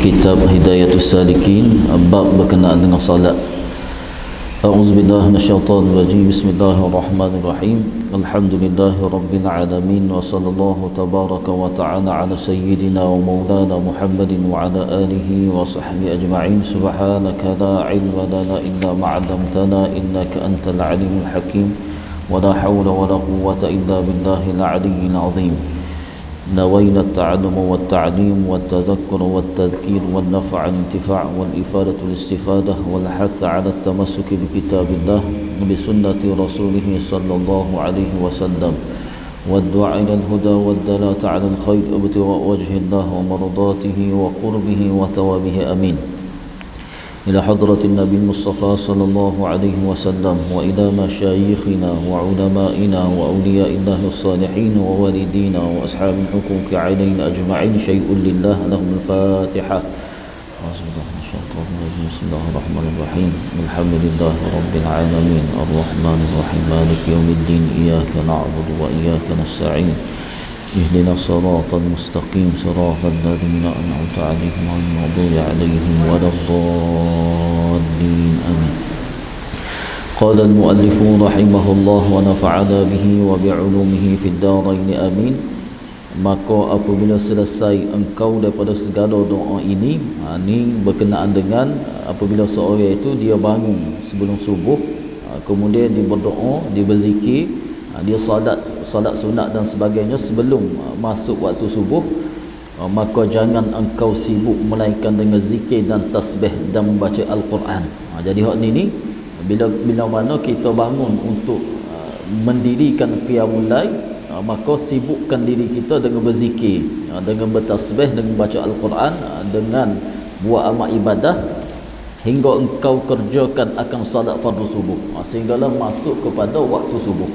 kitab Hidayatus Salikin, bab berkenaan dengan salat. A'udzubillahi minasyaitonir rajim. Bismillahirrahmanirrahim. Alhamdulillahirabbil alamin wa sallallahu tabaraka wa ta'ala ala sayyidina wa maulana Muhammadin wa ala alihi wa sahbihi ajma'in. Subhanaka la ilma lana illa ma 'allamtana innaka antal alimul hakim. Wa la hawla wa la quwwata illa billahil aliyyil azim. نوينا التعلم والتعليم والتذكر والتذكير والنفع الانتفاع والإفادة الاستفادة والحث على التمسك بكتاب الله وبسنة رسوله صلى الله عليه وسلم والدعاء إلى الهدى والدلالة على الخير ابتغاء وجه الله ومرضاته وقربه وثوابه أمين. إلى حضرة النبي المصطفى صلى الله عليه وسلم وإلى مشايخنا وعلمائنا وأولياء الله الصالحين ووالدينا وأصحاب الحقوق علينا أجمعين شيء لله. لهم الفاتحة. بسم الله الرحمن الرحيم. الحمد لله رب العالمين الرحمن الرحيم مالك يوم الدين إياك نعبد وإياك نستعين اهدنا الصراط المستقيم صراط الذين أنعمت عليهم غير المغضوب عليهم ولا الضالين آمين. قال المؤلف رحمه الله ونفعنا به وبعلومه في الدارين آمين. Maka apabila selesai engkau daripada segala doa ini, ini berkenaan dengan apabila seorang itu dia bangun sebelum subuh, kemudian dia berdoa, dia berzikir, dia salat sunat dan sebagainya sebelum masuk waktu subuh, maka jangan engkau sibuk melainkan dengan zikir dan tasbih dan membaca Al-Quran. Jadi hak ni bila mana kita bangun untuk mendirikan qiyamul lail, maka sibukkan diri kita dengan berzikir, dengan bertasbih, dengan membaca Al-Quran, dengan buat amal ibadah hingga engkau kerjakan akan salat fardu subuh, sehinggalah masuk kepada waktu subuh.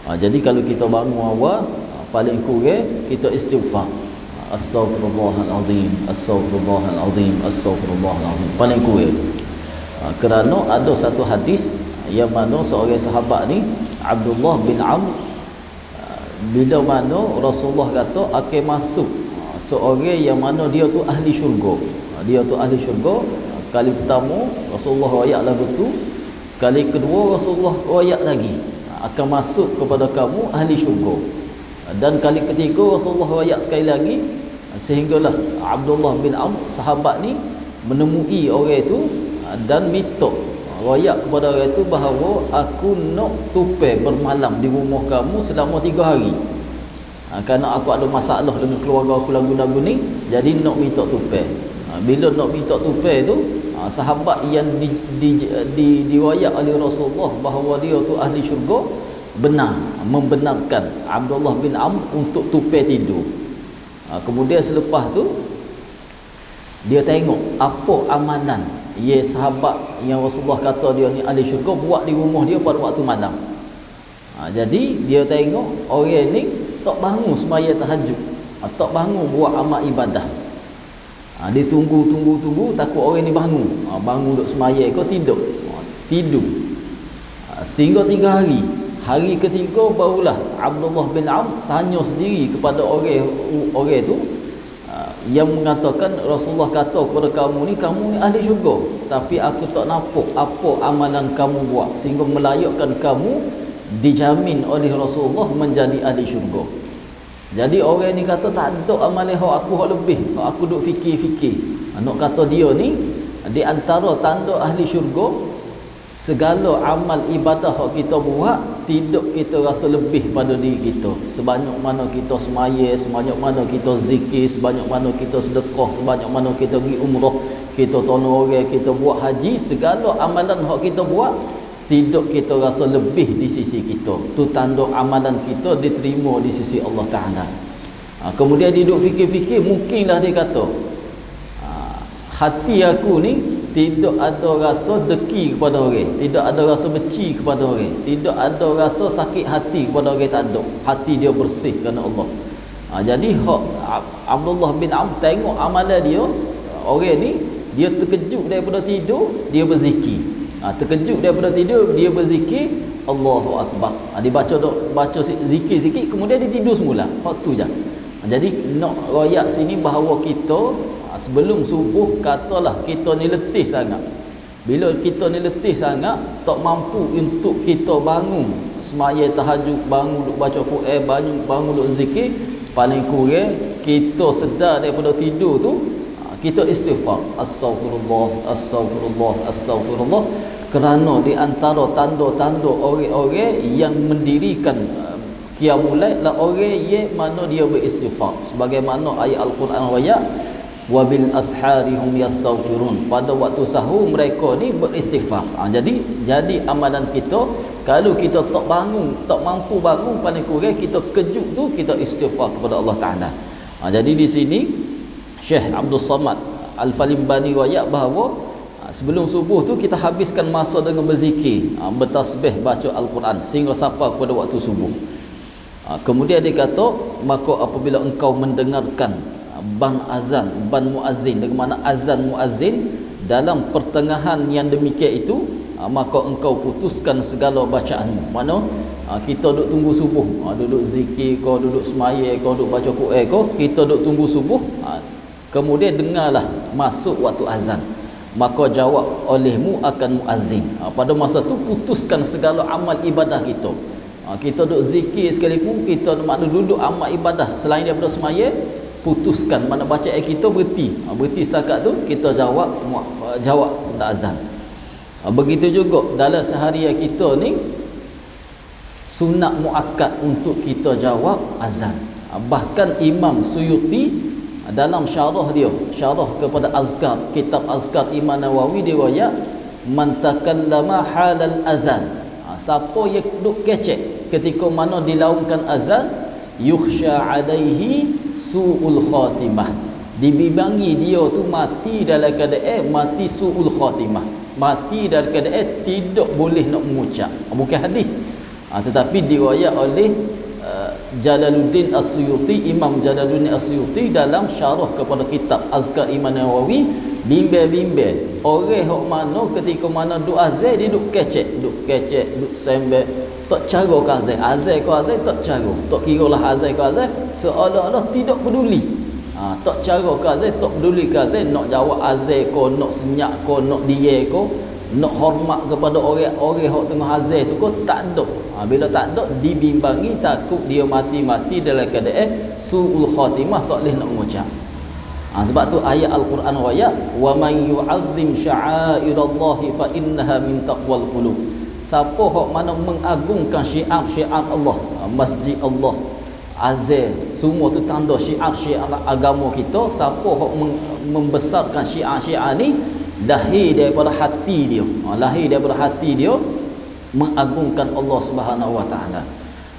Jadi kalau kita bangun awal, paling kurang kita istighfar, astaghfirullahalazim, astaghfirullahalazim, astaghfirullahalazim, paling kurang. Kerana ada satu hadis yang mana seorang sahabat ni, Abdullah bin Amr, bila mana Rasulullah kata akan masuk seorang yang mana dia tu ahli syurga. Dia tu ahli syurga. Kali pertama Rasulullah royak lagu tu, kali kedua Rasulullah royak lagi akan masuk kepada kamu ahli syurga, dan kali ketiga Rasulullah royak sekali lagi, sehinggalah Abdullah bin Amr sahabat ni menemui orang itu dan minta royak kepada orang itu bahawa aku nak tupai bermalam di rumah kamu selama 3 hari, kerana aku ada masalah dengan keluarga aku lagu-lagu ni, jadi nak minta tupai. Bila nak minta tupai tu, sahabat yang diwayak oleh Rasulullah bahawa dia tu ahli syurga membenarkan Abdullah bin Amr untuk tupai tidur. Kemudian selepas tu dia tengok apa amalan sahabat yang Rasulullah kata dia ni ahli syurga buat di rumah dia pada waktu malam. Jadi dia tengok orang ni tak bangun sembahyang tahajud, tak bangun buat amal ibadah. Dia tunggu takut orang ni bangun duk sembahyang kau tidur. Sehingga 3 hari. Hari ketiga barulah Abdullah bin Amr tanya sendiri kepada orang tu yang mengatakan Rasulullah kata kepada kamu ni ahli syurga, tapi aku tak nampak apa amalan kamu buat sehingga melayakkan kamu dijamin oleh Rasulullah menjadi ahli syurga. Jadi orang ni kata tak ada amalan aku lebih, aku duk fikir. Nak kata dia ni di antara tanda ahli syurga, segala amal ibadah yang kita buat tidak kita rasa lebih pada diri kita. Sebanyak mana kita sembahyang, sebanyak mana kita zikir, sebanyak mana kita sedekah, sebanyak mana kita pergi umrah, kita tolong orang, kita buat haji, segala amalan yang kita buat tidak kita rasa lebih di sisi kita. Tu tanda amalan kita diterima di sisi Allah Ta'ala. Kemudian dia duduk fikir-fikir, mungkinlah dia kata, hati aku ni tidak ada rasa deki kepada orang, tidak ada rasa benci kepada orang, tidak ada rasa sakit hati kepada orang, tak ada. Hati dia bersih kerana Allah. Jadi Abdullah bin Amr tengok amalan dia, orang ni dia terkejut daripada tidur, dia berzikir. Terkejut daripada tidur, dia berzikir, Allahu Akbar. Dia baca zikir sikit, kemudian dia tidur semula. Hak tu je. Jadi nak royak sini bahawa kita sebelum subuh katalah kita ni letih sangat. Bila kita ni letih sangat, tak mampu untuk kita bangun semaya tahajud, bangun duk baca Quran, bangun duk zikir, paling kurang kita sedar daripada tidur tu, kita istighfar, astagfirullah, astagfirullah, astagfirullah. Kerana di antara tanda-tanda orang-orang yang mendirikan qiyamul lail lah orang yang mana dia beristighfar, sebagaimana ayat Al-Quran ayat wabil asharihum yastaghfirun, pada waktu sahur mereka ni beristighfar. Jadi amalan kita, kalau kita tak bangun, tak mampu bangun, paling kurang kita kejut tu kita istighfar kepada Allah Taala. Jadi di sini Syekh Abdul Samad Al-Falimbani riwayat bahawa sebelum subuh tu kita habiskan masa dengan berzikir, bertasbih, baca Al-Quran sehingga sampai kepada waktu subuh. Kemudian dia kata, maka apabila engkau mendengarkan ban azan, ban muazzin, dengan mana azan muazzin dalam pertengahan yang demikian itu, maka engkau putuskan segala bacaanmu. Mana kita duduk tunggu subuh, duduk zikir kau, duduk semaya kau, duduk baca Quran kau, kita duduk tunggu subuh, kemudian dengarlah masuk waktu azan, maka jawab olehmu akan muazzin. Pada masa tu putuskan segala amal ibadah kita. Kita duduk zikir sekalipun, kita makna duduk amal ibadah selain daripada semaya, putuskan, mana bacaan kita berhenti setakat tu, kita jawab azan. Begitu juga dalam seharian kita ni sunat muakkad untuk kita jawab azan. Bahkan Imam Suyuti dalam syarah dia, syarah kepada Azkar, kitab Azkar Imam Nawawi, dia riwayat man takallama halal azan, siapa yang duk kecek ketika mana dilaungkan azan, yukhsha alaihi su'ul khatimah, dibimbangi dia tu mati dalam keadaan mati su'ul khatimah, mati dalam keadaan tidak boleh nak mengucap. Bukan hadis, tetapi diriwayat oleh Jalaluddin As-Suyuti, Imam Jalaluddin As-Suyuti dalam syarah kepada kitab Azkar Imam Nawawi, bimbang-bimbang orang hok mana ketika mana duk azan dia duk kecek, duk sembel, tak cara ke azan ke azan tak cara, tak kira lah azan ke azan, seolah-olah tidak peduli. Tak cara ke azan, tak peduli ke azan, nak jawab azan ke, nak senyap ke, nak dia ke, nak hormat kepada orang-orang hok tengah azan tu ke, tak ada. Bila tak ada, dibimbangi, takut dia mati dalam keadaan su'ul khatimah, tak boleh nak mengucap. Sebab tu ayat Al-Quran ayat wa man yu'azzim sya'airallahi fa innaha min taqwal qulub, siapa hok mana mengagungkan syiar-syiar Allah, masjid Allah, azan, semua tu tanda syiar-syiar agama kita, siapa hok membesarkan syiar-syiar ni, lahir daripada hati dia, mengagungkan Allah Subhanahu Wa Taala.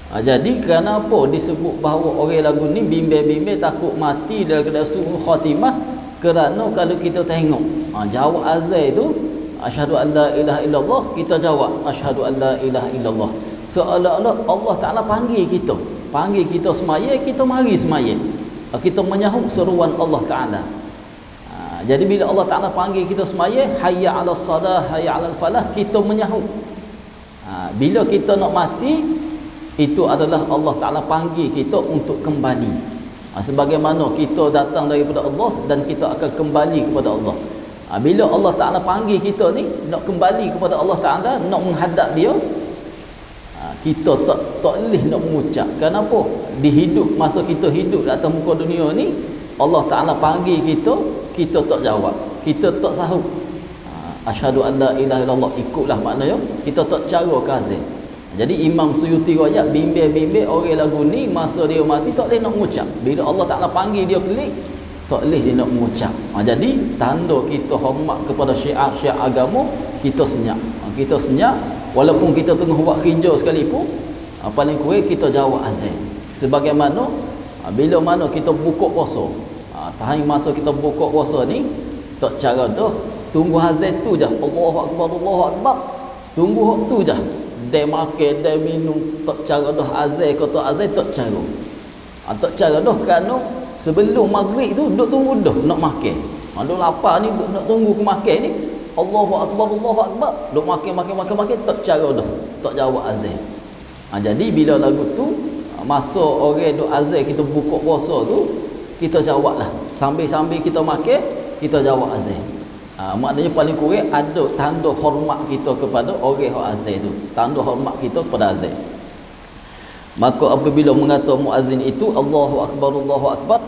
Jadi kenapa disebut bahawa orang lagu ni bimbang-bimbang takut mati dalam keadaan su'ul khatimah? Kerana kalau kita tengok jawab azan itu asyhadu an la ilaha illallah, kita jawab asyhadu an la ilaha illallah, seolah-olah Allah Taala panggil kita semaya, kita mari semaya, kita menyahut seruan Allah Taala. Jadi bila Allah Taala panggil kita semaya, hayya 'alas salah, hayya 'alal falah, kita menyahut. Bila kita nak mati, itu adalah Allah Ta'ala panggil kita untuk kembali. Sebagaimana kita datang daripada Allah dan kita akan kembali kepada Allah. Bila Allah Ta'ala panggil kita ni nak kembali kepada Allah Ta'ala, nak menghadap dia, kita tak boleh nak mengucap. Kenapa? Masa kita hidup di atas muka dunia ni, Allah Ta'ala panggil kita tak jawab, kita tak sahut asyhadu an la ilaha illallah, ikutlah maknanya, kita tak cara ke azan. Jadi Imam Suyuti riwayat bimbang-bimbang orang lagu ni masa dia mati tak boleh nak mengucap. Bila Allah Taala panggil dia klik, tak boleh dia nak mengucap. Jadi tanda kita hormat kepada syiar-syiar agama, kita senyap walaupun kita tengah buat kerja sekalipun, paling kurang kita jawab azan. Sebagaimana bila mana kita buka puasa, tahan masa kita buka puasa ni, tak cara dah tunggu azan tu je, Allahu akbar, tunggu tu je, dia makan, dia minum, tak cara dah azan ke tak azan, tak cara dah, kerana sebelum maghrib tu duk tunggu dah nak makan, duk lapar ni nak tunggu ke makan ni, Allahu akbar, duk makan, tak cara dah, tak jawab azan. Jadi bila lagu tu masa orang duk azan kita buka puasa tu, kita jawablah. Sambil-sambil kita makan, kita jawab azan. Maknanya paling kurang ada tanda hormat kita kepada orang yang azan tu. Tanda hormat kita kepada azan. Maka apabila mengata muazzin itu Allahu Akbar,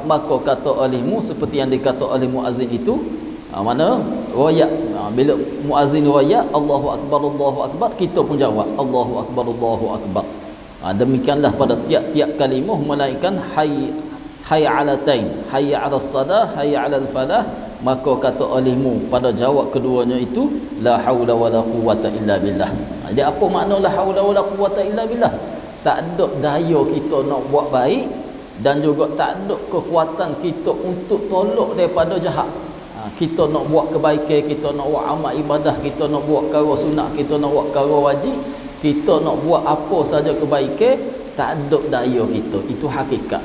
maka kata olehmu seperti yang dikata oleh muazzin itu. Mana royak, bila muazzin royak Allahu Akbar, kita pun jawab Allahu Akbar. Demikianlah pada tiap-tiap kalimah melainkan hayya 'alatain, hayya 'alas salah, hayya 'alal falah. Maka kata olehmu pada jawab keduanya itu la haula wala quwwata illa billah. Jadi apa makna la haula wala quwwata illa billah? Tak ada daya kita nak buat baik dan juga tak ada kekuatan kita untuk tolak daripada jahat. Kita nak buat kebaikan, kita nak buat amal ibadah, kita nak buat perkara sunat, kita nak buat perkara wajib, kita nak buat apa saja kebaikan, tak ada daya kita. Itu hakikat.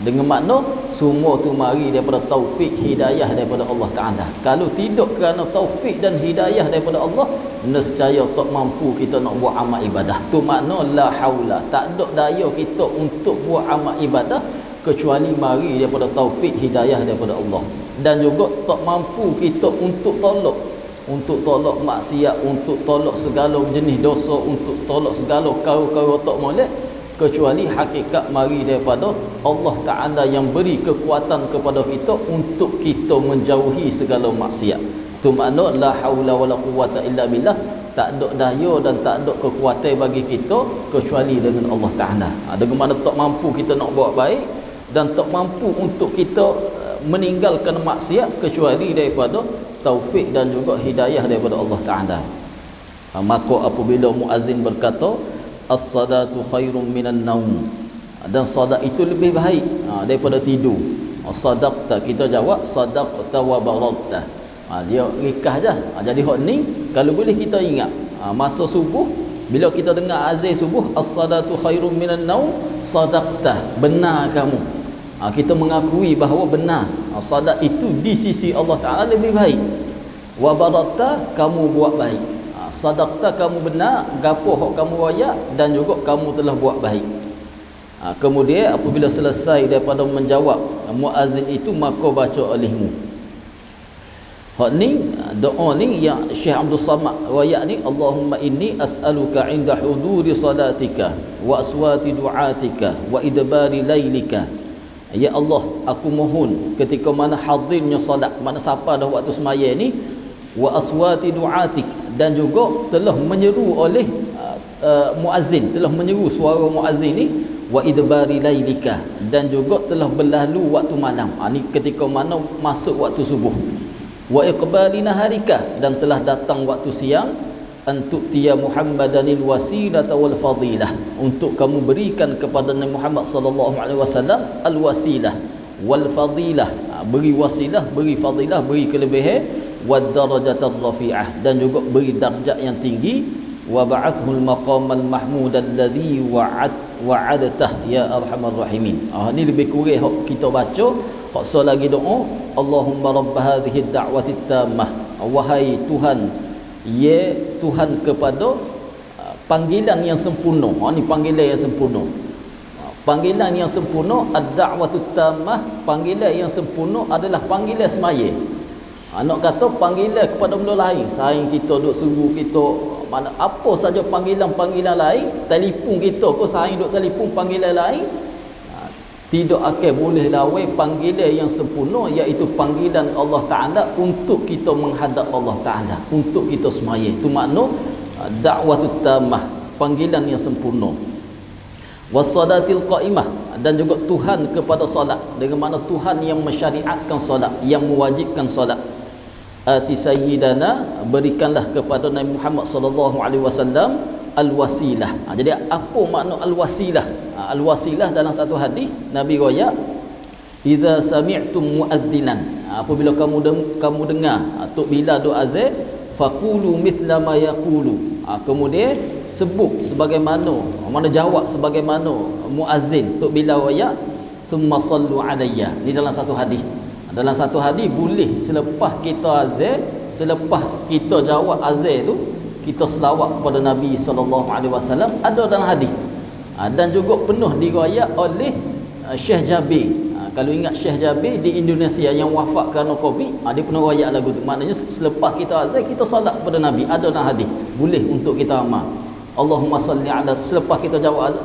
Dengan makna semua tu mari daripada taufik hidayah daripada Allah Ta'ala. Kalau tidak kerana taufik dan hidayah daripada Allah, nescaya tak mampu kita nak buat amal ibadah. Tu makna la haula, tak ada daya kita untuk buat amal ibadah kecuali mari daripada taufik hidayah daripada Allah. Dan juga tak mampu kita untuk tolak maksiat, untuk tolak segala jenis dosa, untuk tolak segala kau tak molek, kecuali hakikat mari daripada Allah Ta'ala yang beri kekuatan kepada kita untuk kita menjauhi segala maksiat. Itu makna la haula wala quwwata illa billah, tak ada daya dan tak ada kekuatan bagi kita kecuali dengan Allah Ta'ala. Dengan mana tak mampu kita nak buat baik dan tak mampu untuk kita meninggalkan maksiat kecuali daripada taufik dan juga hidayah daripada Allah Ta'ala. Maka apabila muazzin berkata as-salatu khairum minan naum, dan salat itu lebih baik daripada tidur. Sadaqta, kita jawab sadaqta wa baradta. Dia rikah je. Jadi hak ni kalau boleh kita ingat masa subuh, bila kita dengar azan subuh, as-salatu khairum minan naum, sadaqta, benar kamu. Kita mengakui bahawa benar salat itu di sisi Allah Ta'ala lebih baik. Wa baradta, kamu buat baik. Sadaqta, kamu benar gapo hak kamu royak, dan juga kamu telah buat baik. Kemudian apabila selesai daripada menjawab muazzin itu, maka baca olehmu. Hak ni doa ni yang Syekh Abdul Samad royak ni, Allahumma inni as'aluka 'inda huduri salatika wa aswati du'atika wa idbari lailika. Ya Allah, aku mohon ketika mana hadirnya solat, mana siapa dah waktu semaya ni, wa aswati du'atik, dan juga telah menyeru oleh muazzin, telah menyeru suara muazzin ni, wa idbari lailika, dan juga telah berlalu waktu malam. Ni ketika mana masuk waktu subuh. Wa iqbali naharika, dan telah datang waktu siang. Antuk tiya Muhammadanil wasilata wal fadilah, untuk kamu berikan kepada Nabi Muhammad sallallahu alaihi wasallam al wasilah wal fadilah, beri wasilah, beri fadilah, beri kelebihan, wad darajatar rafi'ah, dan juga beri darjat yang tinggi, wa ba'athul maqamal mahmud alladhi wa'adatah ya arhamar rahimin. Ni lebih kurang kita baca. Hak so lagi doa, Allahumma rabb hadhihi ad-da'wati tammah, wahai Tuhan, ya Tuhan kepada panggilan yang sempurna. Ni panggilan yang sempurna. Panggilan yang sempurna, ad-da'watut tammah, panggilan yang sempurna adalah panggilan semaya. Nak kata panggilan kepada benda lain, saing kita duk suruh kita, mana apa saja panggilan-panggilan lain, telefon kita ko saing duk telefon panggilan lain, tidak akan boleh lawai panggilan yang sempurna, iaitu panggilan Allah Ta'ala untuk kita menghadap Allah Ta'ala, untuk kita semaya. Itu makna da'watut tammah, panggilan yang sempurna. Wassalatil qa'imah, dan juga Tuhan kepada solat, dengan makna Tuhan yang mensyariatkan solat, yang mewajibkan solat. Ati sayyidana, berikanlah kepada Nabi Muhammad sallallahu alaihi wasallam al-wasilah. Jadi apa makna al-wasilah? Al-wasilah dalam satu hadis Nabi royak, idza sami'tum muaddzinan, apabila kamu dengar tok bila doa azan, faqulu mithla ma yaqulu, kemudian sebut sebagaimana, mana jawab sebagaimana muazzin tok bila royak, thumma sallu alayya. Ni dalam satu hadis. Dalam satu hadis boleh selepas kita azan, selepas kita jawab azan tu, kita selawat kepada Nabi SAW. Ada dalam hadis. Dan juga penuh diriwayat oleh Syekh Jabir. Kalau ingat Syekh Jabir di Indonesia yang wafat kerana Covid, dia pernah royak lagu tu. Maknanya selepas kita azan, kita solat kepada Nabi. Ada dalam hadis, boleh untuk kita amal. Allahumma salli ala, selepas kita jawab azan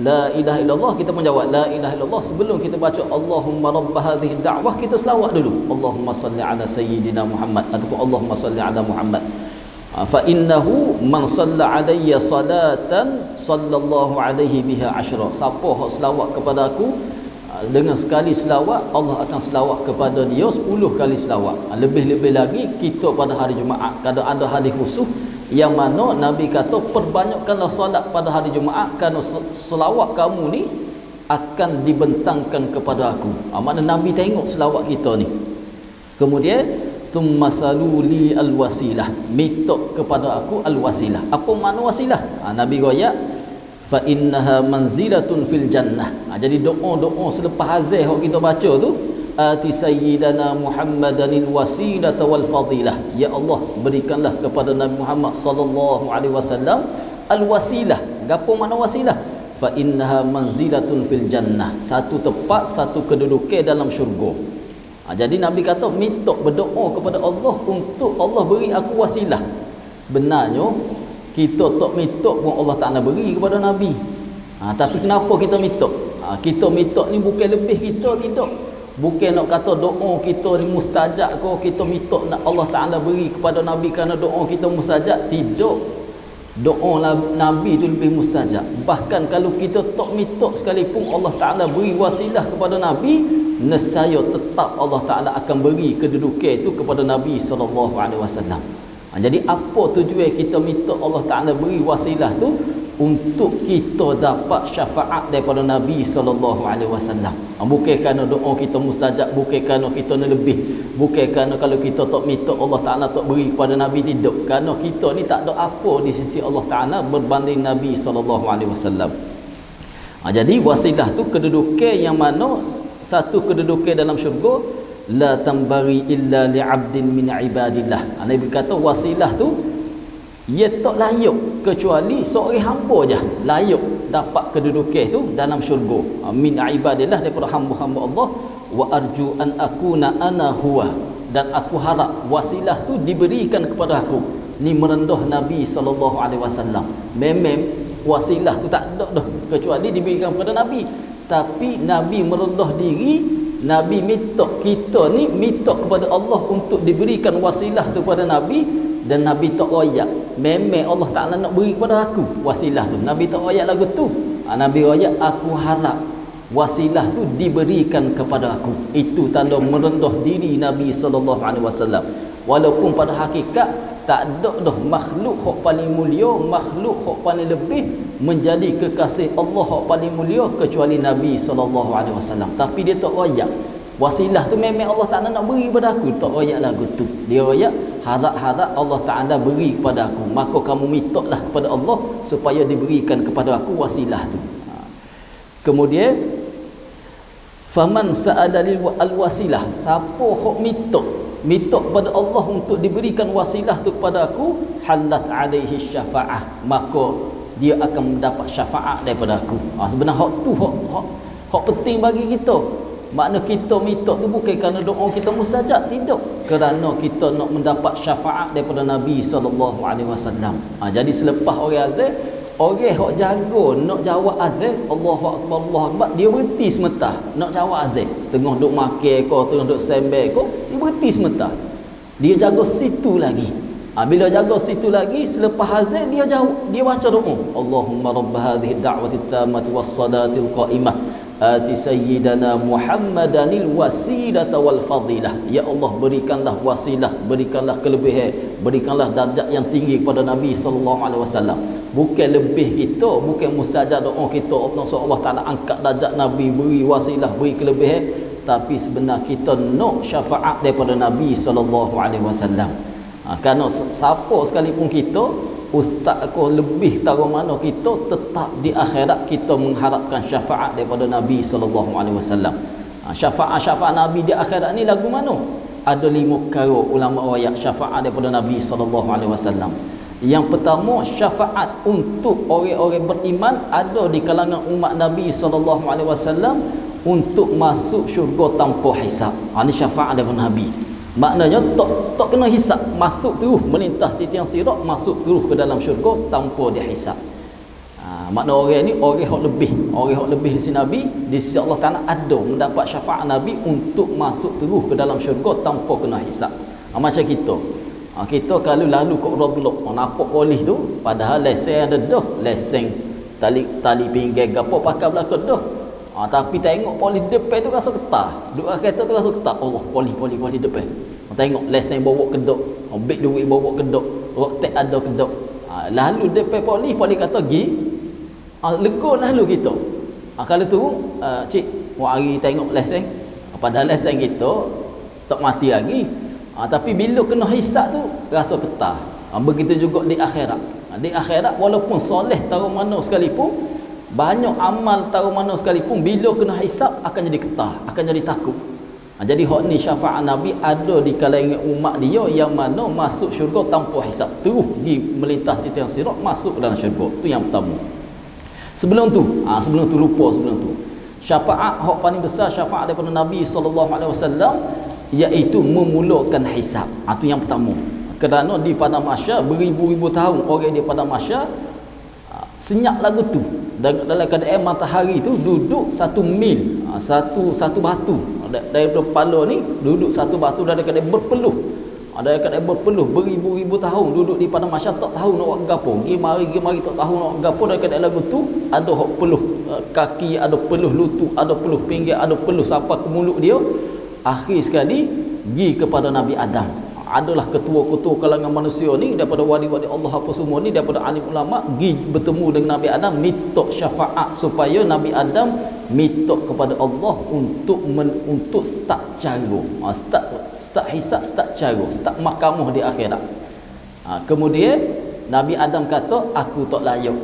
la ilaha illallah, kita pun jawab la ilaha illallah. Sebelum kita baca Allahumma rabb hadhihi da'wah, kita selawat dulu, Allahumma salli ala sayyidina Muhammad ataupun Allahumma salli ala Muhammad. Fa innahu man salla alayya salatan sallallahu alaihi biha asyra. Siapa hak selawat kepada aku dengan sekali selawat, Allah akan selawat kepada dia 10 kali selawat. Lebih-lebih lagi kita pada hari Jumaat, kadang ada hadis khusus yang mana Nabi kata perbanyakkanlah solat pada hari Jumaat kerana selawat kamu ni akan dibentangkan kepada aku. Makna Nabi tengok selawat kita ni. Kemudian thumma saluli alwasilah, minta kepada aku alwasilah. Apa makna wasilah? Nabi royak fa innaha manzilatun fil jannah. Jadi doa-doa selepas azan yang kita baca tu, ati sayyidana Muhammadanil wasilata wal fadilah, ya Allah berikanlah kepada Nabi Muhammad sallallahu alaihi wasallam al wasilah. Gapo makna wasilah? Fa innaha manzilatun fil jannah, satu tempat, satu kedudukan dalam syurga. Jadi Nabi kata minta berdoa kepada Allah untuk Allah beri aku wasilah. Sebenarnya kita tak minta pun Allah Taala beri kepada Nabi. Tapi kenapa kita minta? Kita minta ni bukan lebih kita, tidak. Bukan nak kata doa kita ni mustajab ke, kita minta nak Allah Taala beri kepada Nabi kerana doa kita mustajab, tidak. Doa Nabi tu lebih mustajab. Bahkan kalau kita tak minta sekalipun Allah Taala beri wasilah kepada Nabi, nescaya tetap Allah Taala akan beri kedudukan itu kepada Nabi sallallahu alaihi wasallam. Jadi apa tujuan kita minta Allah Taala beri wasilah tu? Untuk kita dapat syafaat daripada Nabi sallallahu alaihi wasallam. Bukan kerana doa kita mustajab, bukan kerana kita ni lebih, bukan kerana kalau kita tak minta Allah Taala tak beri kepada Nabi, tidak. Kerana kita ni tak ada apa di sisi Allah Taala berbanding Nabi sallallahu alaihi wasallam. Jadi wasilah tu kedudukan yang mana satu kedudukan dalam syurga, la tambari illa li'abdin min ibadillah. Nabi kata wasilah tu ia tak layak kecuali seorang hamba je layak dapat kedudukan itu dalam syurga. Min ibadillah, daripada hamba-hamba Allah. Wa arju an akuna ana huwa, dan aku harap wasilah tu diberikan kepada aku. Ni merendah Nabi sallallahu alaihi wasallam. Memang wasilah tu tak ada dah kecuali diberikan kepada Nabi. Tapi Nabi merendah diri, Nabi minta kita ni minta kepada Allah untuk diberikan wasilah tu kepada Nabi. Dan Nabi tak royak, memang Allah Ta'ala nak beri kepada aku wasilah tu. Nabi tak royak lagu tu. Nabi royak, aku harap wasilah tu diberikan kepada aku. Itu tanda merendah diri Nabi SAW. Walaupun pada hakikat tak ada dah makhluk hak paling mulia, makhluk hak paling lebih menjadi kekasih Allah hak paling mulia kecuali Nabi SAW. Tapi dia tak royak. Wasilah tu memang Allah Ta'ala nak beri kepada aku. Tak royak lagu tu. Dia royak, harap-harap Allah Ta'ala beri kepada aku. Maka kamu mintalah kepada Allah supaya diberikan kepada aku wasilah tu. Kemudian faman sa'adalil al-wasilah, siapa hak minta kepada Allah untuk diberikan wasilah tu kepada aku, halat alaihi syafa'ah, maka dia akan mendapat syafaat daripada aku. Sebenarnya hak tu hak penting bagi kita. Makna kita minta tu bukan kerana doa kita mustajab, tidak. Kerana kita nak mendapat syafaat daripada Nabi sallallahu alaihi wasallam. Jadi selepas orang azan, orang hak jaga nak jawab azan, Allahu akbar, Allahu akbar, dia berhenti sementara nak jawab azan. Tengah duk makan ke, tengah duk sembel ke, dia berhenti sementara. Dia jaga situ lagi. Bila jaga situ lagi, selepas azan dia jawab, dia baca doa, Allahumma rabb hadhihi ad-da'wati at-tammati was-salatil qa'imah ati sayyidana Muhammadanil wasilata wal fadilah. Ya Allah berikanlah wasilah, berikanlah kelebihan, berikanlah darjat yang tinggi kepada Nabi sallallahu alaihi wasallam. Bukan lebih kita, bukan mustajab doa kita Allah Taala angkat darjat Nabi, beri wasilah, beri kelebihan, tapi sebenarnya kita nak syafaat daripada Nabi sallallahu alaihi wasallam. Kerana siapa sekalipun kita, ustaz aku lebih tahu mana kita, tetap di akhirat kita mengharapkan syafaat daripada Nabi sallallahu alaihi wasallam. Syafaat Nabi di akhirat ni lagu mana? Ada 5 perkara ulama royak syafaat daripada Nabi sallallahu alaihi wasallam. Yang pertama, syafaat untuk orang-orang beriman ada di kalangan umat Nabi sallallahu alaihi wasallam untuk masuk syurga tanpa hisab. Ini syafaat daripada Nabi. Maknanya tak kena hisab, masuk terus melintah titian sirat, masuk terus ke dalam syurga tanpa dihisab. Makna orang ni orang yang lebih di sisi Nabi, di sisi Allah Taala ada mendapat syafaat Nabi untuk masuk terus ke dalam syurga tanpa kena hisab. Macam kita. Kita kalau lalu kok roblok nampak polis tu, padahal lesen ada dah, lesen tali pinggir gapo pakai belakang dah. Tapi tengok polis depan tu rasa getah. Duk kereta tu rasa getah. Allah, polis depan. Tengok lesen bawa kedok, beg duit bawa kedok, rotek ada kedok. Lalu depan polis kata gi. Lega lalu kita. Kalau tu cik hari tengok lesen, padahal lesen kita tak mati lagi. Tapi bila kena hisab tu rasa getah. Begitu juga di akhirat. Di akhirat walaupun soleh taruh mana sekalipun, banyak amal taruh mana sekalipun, bila kena hisab akan jadi getah, akan jadi takut. Jadi hak ni syafaat Nabi ada di kalangan umat dia yang mana masuk syurga tanpa hisab, terus di melintah titian sirat masuk dalam syurga. Tu yang pertama. Sebelum tu syafaat hak paling besar syafaat daripada Nabi SAW iaitu memulakan hisab. Itu yang pertama. Kerana di padang mahsyar beribu-ribu tahun orang di padang mahsyar senyap lagu tu, dan dalam keadaan matahari tu duduk 1 mil, satu batu dari kepala ni duduk satu batu dari keadaan berpeluh. Ada kadang berpeluh beribu-ribu tahun duduk di padang mahsyar, tak tahu nak buat gapo, gi mari tak tahu nak buat gapo. Dari kadang lagu tu ada hak peluh kaki, ada peluh lutut, ada peluh pinggir, ada peluh sampai ke mulut dia. Akhir sekali gi kepada Nabi Adam. Adalah ketua-ketua kalangan manusia ni, daripada wali-wali Allah apa semua ni, daripada alim ulama, gi bertemu dengan Nabi Adam, minta syafaat supaya Nabi Adam minta kepada Allah untuk start cara, start hisab, start cara, start mahkamah di akhirat. Kemudian Nabi Adam kata, aku tak layak.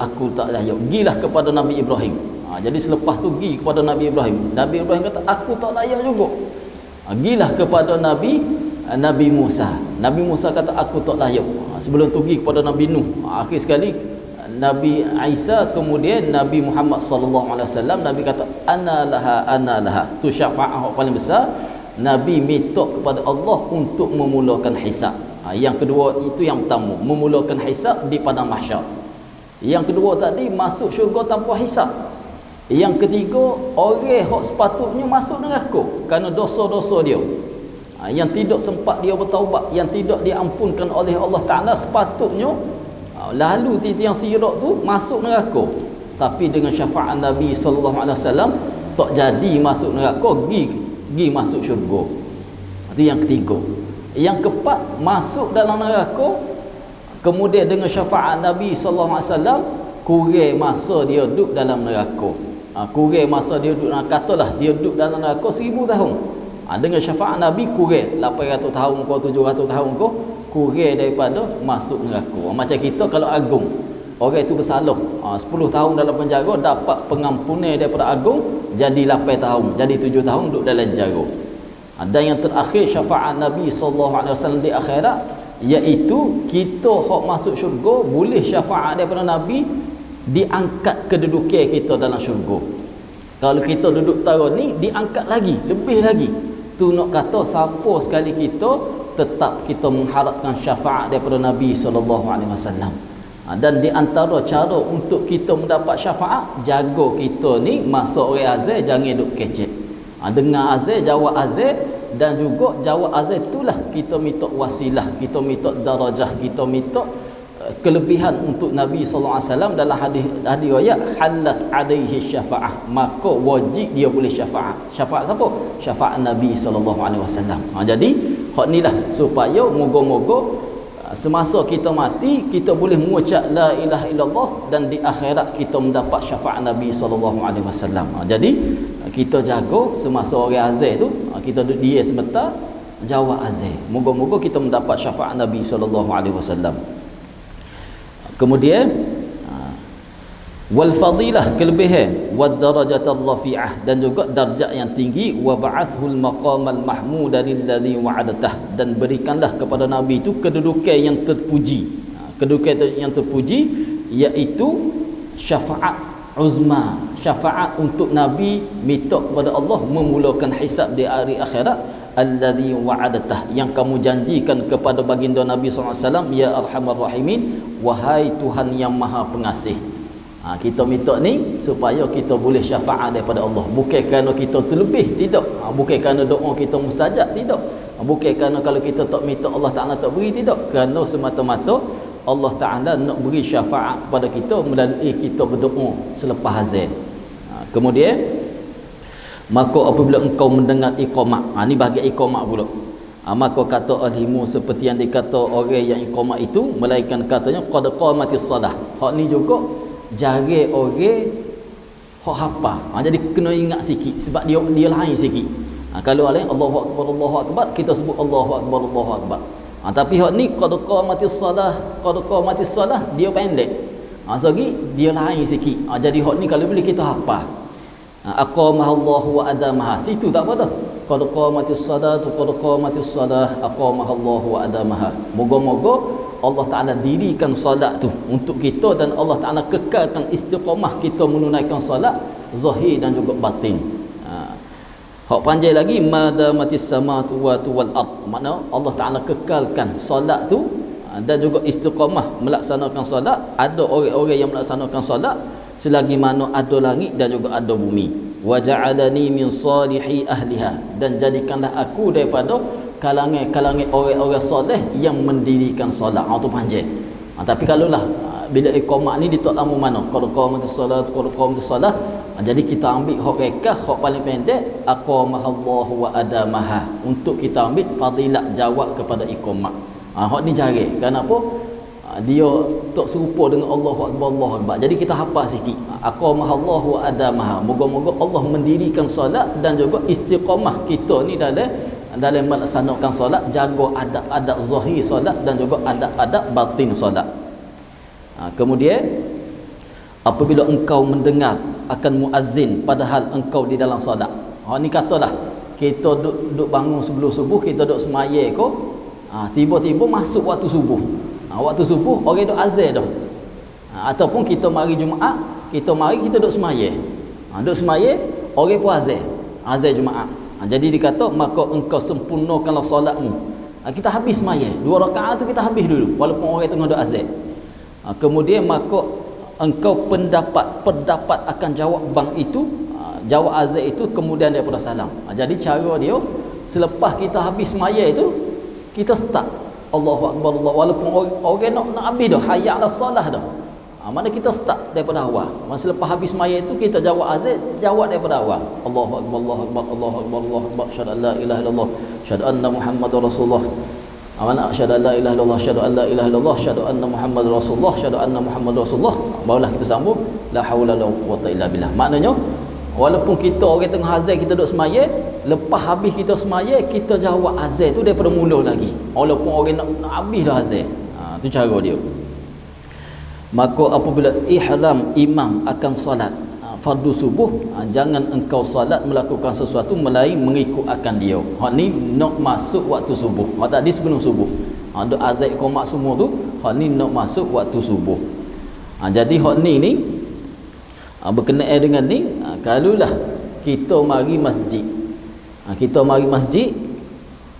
Gilah kepada Nabi Ibrahim. Jadi selepas tu gi kepada Nabi Ibrahim. Nabi Ibrahim kata, aku tak layak juga. Gilah kepada Nabi Musa. Nabi Musa kata, aku tak layak. Sebelum tu pergi kepada Nabi Nuh. Akhir sekali Nabi Isa, kemudian Nabi Muhammad sallallahu alaihi wasallam. Nabi kata, ana laha. Tu syafaat yang paling besar. Nabi minta kepada Allah untuk memulakan hisab. Yang kedua itu yang pertama, memulakan hisab di padang mahsyar. Yang kedua tadi masuk syurga tanpa hisab. Yang ketiga, orang yang sepatutnya masuk neraka kerana dosa-dosa dia, yang tidak sempat dia bertaubat, yang tidak diampunkan oleh Allah Ta'ala, sepatutnya lalu titian sirat tu masuk neraka. Tapi dengan syafaat Nabi SAW tak jadi masuk neraka, gi masuk syurga. Itu yang ketiga. Yang keempat, masuk dalam neraka, kemudian dengan syafaat Nabi SAW kurang masa dia duduk dalam neraka. Kurang masa dia duduk, katalah dia duduk dalam neraka 1000 tahun. Dengan syafaat Nabi kurang 800 tahun ke 700 tahun ke, kurang daripada masuk neraka. Macam kita kalau agung, orang itu bersalah 10 tahun dalam penjara, dapat pengampunan daripada agung, jadi 8 tahun, jadi 7 tahun duduk dalam penjara. Dan yang terakhir syafaat Nabi SAW di akhirat, iaitu kita hak masuk syurga boleh syafaat daripada Nabi, diangkat kedudukan kita dalam syurga. Kalau kita duduk taruh ni, diangkat lagi, lebih lagi. Tu nak kata siapa sekali kita tetap kita mengharapkan syafaat daripada Nabi SAW. Dan di antara cara untuk kita mendapat syafaat, jaga kita ni masa orang azan jangan duk kecek. Dengar azan, jawab azan, dan juga jawab azan itulah kita minta wasilah, kita minta darajah, kita minta kelebihan untuk Nabi SAW. Dalam hadis riwayat, halat alaihi syafa'ah, maka wajib dia boleh syafaat. Syafaat siapa? Syafaat Nabi SAW. Jadi hak inilah supaya moga-moga semasa kita mati kita boleh mengucap la ilaha illallah, dan di akhirat kita mendapat syafaat Nabi SAW. Jadi kita jaga semasa orang azan tu, kita duduk dia sebentar jawab azan, moga-moga kita mendapat syafaat Nabi SAW. Kemudian wal fadilah, kelebihan, wad darajatar rafi'ah, dan juga darjat yang tinggi, wa ba'athul maqamal mahmuda lilladzi wa'adatah, dan berikanlah kepada Nabi itu kedudukan yang terpuji. Kedudukan yang terpuji iaitu syafaat uzma, syafaat untuk Nabi minta kepada Allah memulakan hisab di hari akhirat. Alladhi wa'adatah, yang kamu janjikan kepada baginda Nabi SAW, ya arhamar rahimin, wahai Tuhan yang maha pengasih. Kita minta ni supaya kita boleh syafaat daripada Allah, bukan kerana kita terlebih, tidak. Bukan kerana doa kita mustajab, tidak. Bukan kerana kalau kita tak minta Allah Ta'ala tak beri, tidak. Kerana semata-mata Allah Ta'ala nak beri syafaat kepada kita melalui kita berdoa selepas azan. Kemudian maka apabila engkau mendengar iqamah, ni bahagian iqamah pula, maka kata al-himu seperti yang dikata orang yang iqamah itu, melainkan katanya qad qamatis salah. Hak ni juga jari orang hak hafal. Jadi kena ingat sikit sebab dia lain sikit. Kalau lain Allahu akbar, kita sebut Allahu akbar, Allahu akbar. Tapi hak ni qad qamatis salah, dia pendek. Segi dia lain sikit. Jadi hak ni kalau boleh kita hafal. Aqamahallahu wa adamaha, situ tak apa dah. Qad qamatis salatu, qad qamatis salah, aqamahallahu wa adamaha. Moga-moga Allah Ta'ala dirikan solat tu untuk kita dan Allah Ta'ala kekalkan istiqamah kita menunaikan solat zahir dan juga batin. Hak panjang lagi, madamatis samatu wal ard, makna Allah Ta'ala kekalkan solat tu dan juga istiqamah melaksanakan solat. Ada orang-orang yang melaksanakan solat selagi mana ada langit dan juga ada bumi. Wa ja'alani min salihi ahliha, dan jadikanlah aku daripada kalangan orang-orang soleh yang mendirikan solat. Tu panjang. Tapi kalau lah bila iqamah ni ditok lama mana, qad qamatis salat, qad qamatis salah, jadi kita ambil hak rekah, hak paling pendek, aqamahallahu wa adamaha, untuk kita ambil fadilat jawab kepada iqamah. Hak ni jari. Kenapa? Dia tak serupa dengan Allahu akbar, Allahu akbar. Jadi kita hafal sikit. Aqamahallahu wa adamaha. Moga-moga Allah mendirikan solat dan juga istiqamah kita ni dalam melaksanakan solat, jaga adab-adab zahir solat dan juga adab-adab batin solat. Kemudian apabila engkau mendengar akan muazzin padahal engkau di dalam solat. Ni katalah kita duduk bangun sebelum subuh, kita duduk semaya ko, tiba-tiba masuk waktu subuh. Waktu subuh orang duk azan dah. Ataupun kita mari Jumaat, kita duk semaya. Duk semaya, orang pun azan Jumaat. Jadi dikata maka engkau sempurnakanlah solatmu. Kita habis semaya, 2 rakaat tu kita habis dulu walaupun orang tengah duk azan. Kemudian maka engkau pendapat akan jawab bang itu, jawab azan itu kemudian daripada salam. Jadi cara dia selepas kita habis semaya itu kita start Allahu akbar, Allah, walaupun orang nak habis dah, hayya 'alas salah dah. Mana kita start daripada awal. Masa lepas habis semaya itu kita jawab azan, jawab daripada awal. Allahu akbar, Allahu akbar, Allahu akbar, Allahu akbar, syahadu an la ilaha illallah, syahadu anna Muhammadar Rasulullah. Mana syahadu an la ilaha illallah, syahadu an la ilaha illallah, syahadu anna Muhammadar Rasulullah, syahadu anna Muhammadar Rasulullah. Barulah kita sambung la haula wala quwwata illa billah. Maknanya walaupun kita orang tengah azan, kita duduk semaya, lepas habis kita semaya, kita jawab azan tu daripada mula lagi. Walaupun orang nak habis dah azan. Tu cara dia. Maka apabila ihram imam akan solat fardu subuh, jangan engkau solat melakukan sesuatu melain mengikut akan dia. Hak ni nak masuk waktu subuh. Hak tadi sebelum subuh. Ada azan qomat semua tu, hak ni nak masuk waktu subuh. Jadi hak ni berkenaan dengan ni, kalulah kita mari masjid,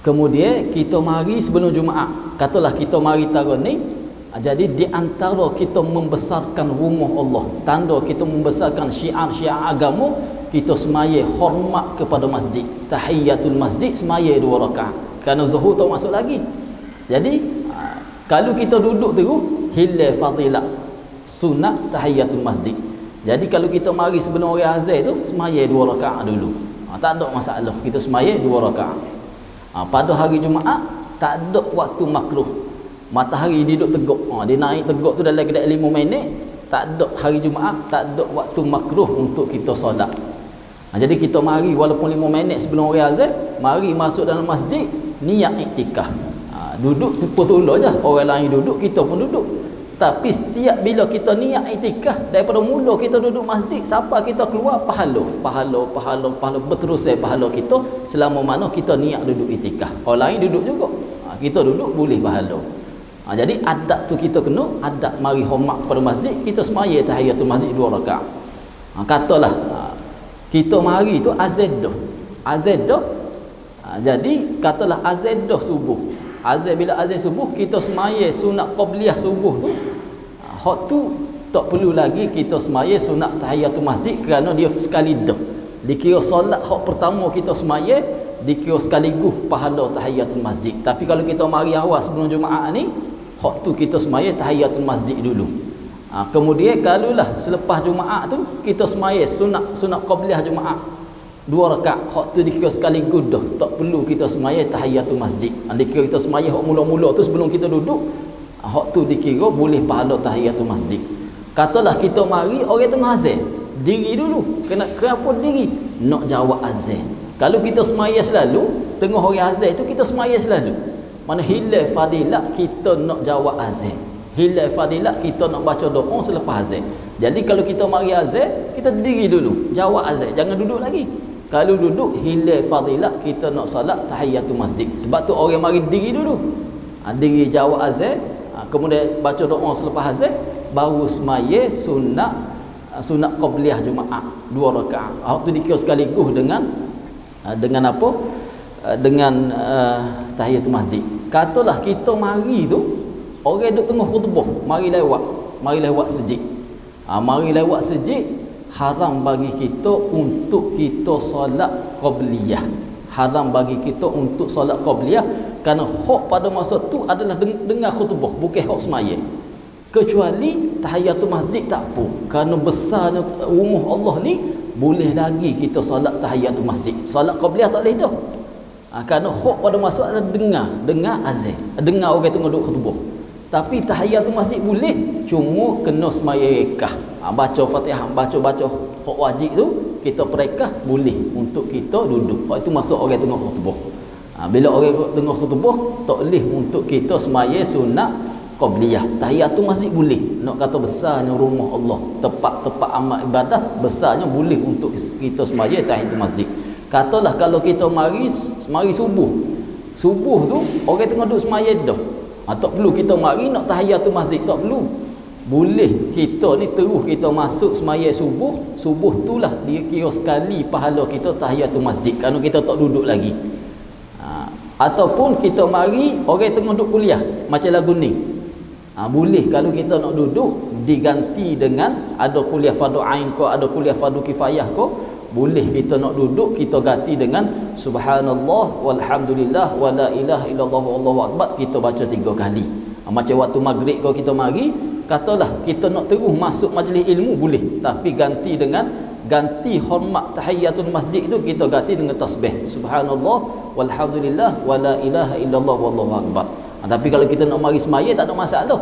kemudian kita mari sebelum Jumaat, katalah kita mari tarikh ni, jadi di antara kita membesarkan rumah Allah, tanda kita membesarkan syiar-syiar agama, kita semaya hormat kepada masjid, tahiyatul masjid, semaya 2 rakaat, kerana zuhur tak masuk lagi. Jadi kalau kita duduk terus, hilal fadilah sunat tahiyatul masjid. Jadi kalau kita mari sebelum orang azan tu, semaya 2 rakaat dulu. Tak ada masalah, kita semaya 2 rakaat. Pada hari Jumaat tak ada waktu makruh. Matahari dia duduk tegak. Dia naik tegak tu dalam kedai 5 minit. Tak ada hari Jumaat, tak ada waktu makruh untuk kita solat. Jadi kita mari walaupun 5 minit sebelum orang azan, mari masuk dalam masjid, niat iktikaf. Duduk betul-betul je. Orang lain duduk, kita pun duduk. Tapi setiap bila kita niat iktikaf, daripada mula kita duduk masjid sampai kita keluar, pahala berterus pahala kita selama mana kita niat duduk iktikaf. Orang lain duduk juga, kita duduk boleh pahala. Jadi adab tu kita kena adab, mari hormat pada masjid, kita semaya tahiyatul masjid 2 rakaat. Katalah kita mari tu azan dah. Jadi katalah azan dah subuh. Bila azan subuh kita semaya sunat qabliyah subuh tu, hak tu tak perlu lagi kita semaya sunat tahiyatul masjid kerana dia sekali dah. Dikira solat hak pertama kita semaya, dikira sekaligus pahala tahiyatul masjid. Tapi kalau kita mari awal sebelum Jumaat ni, hak tu kita semaya tahiyatul masjid dulu. Kemudian kalulah selepas Jumaat tu kita semaya sunat qabliyah Jumaat 2 rakaat, hak tu dikira sekaligus dah, tak perlu kita semaya tahiyatul masjid. Dikira kita semaya hak mula-mula tu sebelum kita duduk, hak tu dikira boleh pahala tahiyatul masjid. Katalah kita mari orang tengah azan, diri dulu. Kenapa diri? Nak jawab azan. Kalau kita semaya selalu tengah orang azan tu kita semaya selalu, mana hilang fadilat kita nak jawab azan, hilang fadilat kita nak baca doa selepas azan. Jadi kalau kita mari azan, kita diri dulu jawab azan, jangan duduk lagi. Kalau duduk hilang fadilat kita nak solat tahiyatul masjid. Sebab tu orang mari diri dulu, diri jawab azan, kemudian baca doa selepas azan, baru semaya sunat qabliyah Jumaat 2 rakaat. Hak tu dikira sekaligus dengan apa? Dengan tahiyatul masjid. Katalah kita mari tu orang duduk tengah khutbah, mari lewat sejid. Mari lewat sejid, haram bagi kita untuk kita solat qabliyah. Haram bagi kita untuk solat qabliyah kerana hak pada masa tu adalah dengar khutbah, bukan hak semaya. Kecuali tahiyatul masjid tak apa, kerana besarnya rumah Allah ni boleh lagi kita solat tahiyatul masjid. Solat qabliyah tak boleh dah. Kerana hak pada masa adalah dengar azan, dengar orang tengah duduk khutbah. Tapi tahiyatul masjid boleh, cuma kena semaya rekah. Baca Fatihah, baca hak wajib tu kita perekah boleh untuk kita duduk. Hak itu masuk orang tengah khutbah. Bila orang tengah khutbah tak boleh untuk kita semaya sunat qabliyah. Tahiyatul masjid boleh. Nak kata besarnya rumah Allah, tempat amal ibadah, besarnya boleh untuk kita semaya tahiyatul masjid. Katalah kalau kita mari subuh tu orang tengah duduk semaya dah, tak perlu kita mari nak tahiyatul masjid, tak perlu. Boleh kita ni terus kita masuk semaya subuh tu lah dia kira sekali pahala kita tahiyatul masjid kerana kita tak duduk lagi. Ataupun kita mari orang tengah duduk kuliah macam lagu ni, boleh kalau kita nak duduk diganti dengan ada kuliah fardu ain ko, ada kuliah fardu kifayah ko, boleh kita nak duduk kita ganti dengan subhanallah walhamdulillah wala ilaha illallah wallahu akbar, kita baca 3 kali. Macam waktu maghrib kalau kita mari, katalah kita nak terus masuk majlis ilmu boleh, tapi ganti hormat tahiyatul masjid itu kita ganti dengan tasbih subhanallah walhamdulillah wala ilaha illallah wallahu akbar. Tapi kalau kita nak mari semaya tak ada masalah.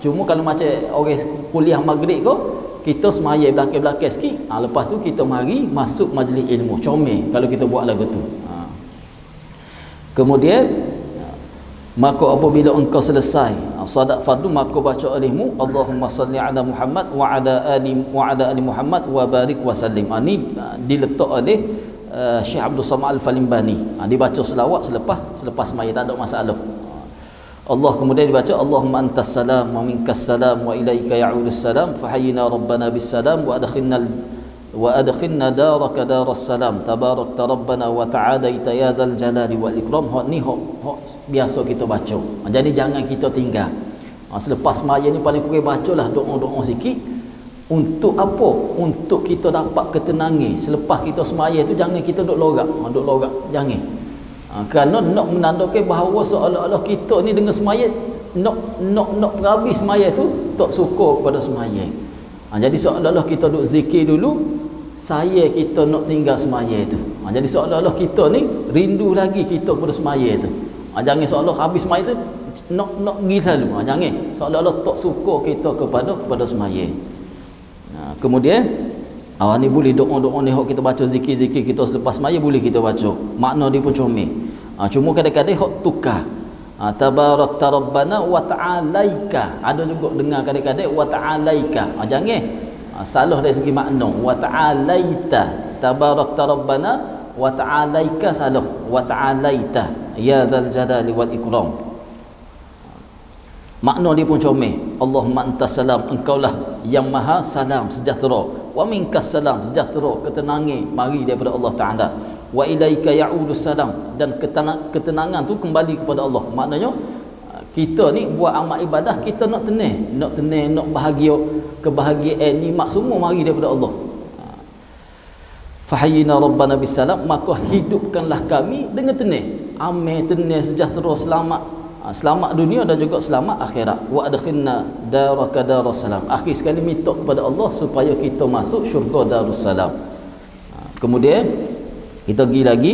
Cuma kalau macam orang kuliah maghrib ko, kita semaya belakang-belakang sikit, lepas tu kita mari masuk majlis ilmu, comel kalau kita buat lagu tu. Kemudian maka apabila engkau selesai solat fardu, maka baca olehmu Allahumma salli ala Muhammad wa ala ali Muhammad wa barik wa sallim. Ini diletak oleh Syekh Abdul Samad Al-Falimbani. Dibaca selawat selepas semaya, tak ada masalah. Allah kemudian dibaca Allahumma antas salam wa minkas salam wa ilaika ya'udus salam fahayyina rabbana bis salam wa adkhilna daraka daras salam tabarakta rabbana wa ta'alaita ya dzal jalali wal ikram. Hak ni hak biasa kita baca. Jadi jangan kita tinggal. Selepas semaya ni paling kurang bacalah doa-doa sikit. Untuk apa? Untuk kita dapat ketenangan. Selepas kita semaya tu jangan kita duk lorak. Jangan. Kerana nak menandakan bahawa seolah-olah kita ni dengan semaya nak berhabis semaya tu tak suka kepada semaya. Jadi seolah-olah kita duk zikir dulu, saya kita nak tinggal semaya tu. Jadi seolah-olah kita ni rindu lagi kita kepada semaya tu. Jangan seolah habis semaya tu nak pergi selalu. Jangan seolah-olah tak suka kita kepada semaya. Kemudian ni boleh doa-doa ni hok kita baca, zikir-zikir kita selepas semaya boleh kita baca. Makna dia pun comel. Cuma kadang-kadang hok tukar. Tabarakta rabbana wa ta'alaika. Ada juga dengar kadang-kadang wa ta'alaika. Jangan salah dari segi makna. Wa ta'alaita. Tabarakta rabbana wa ta'alaika salah. Wa ta'alaita ya dzal jalali wal ikram. Makna dia pun comel. Allahumma antas salam, engkaulah yang maha salam sejahtera, wa minkas salam, sejahtera ketenangan mari daripada Allah Taala, wa ilaika ya'udus salam, dan ketenangan tu kembali kepada Allah. Maknanya kita ni buat amal ibadah, kita nak tenang, nak bahagia, kebahagiaan nikmat semua mari daripada Allah. Fahayyina rabbana bisalam, maka hidupkanlah kami dengan tenang, aman, tenang, sejahtera, selamat, selamat dunia dan juga selamat akhirat. Wa adkhilna daraka darussalam, akhir sekali minta kepada Allah supaya kita masuk syurga Darussalam. Kemudian kita pergi lagi.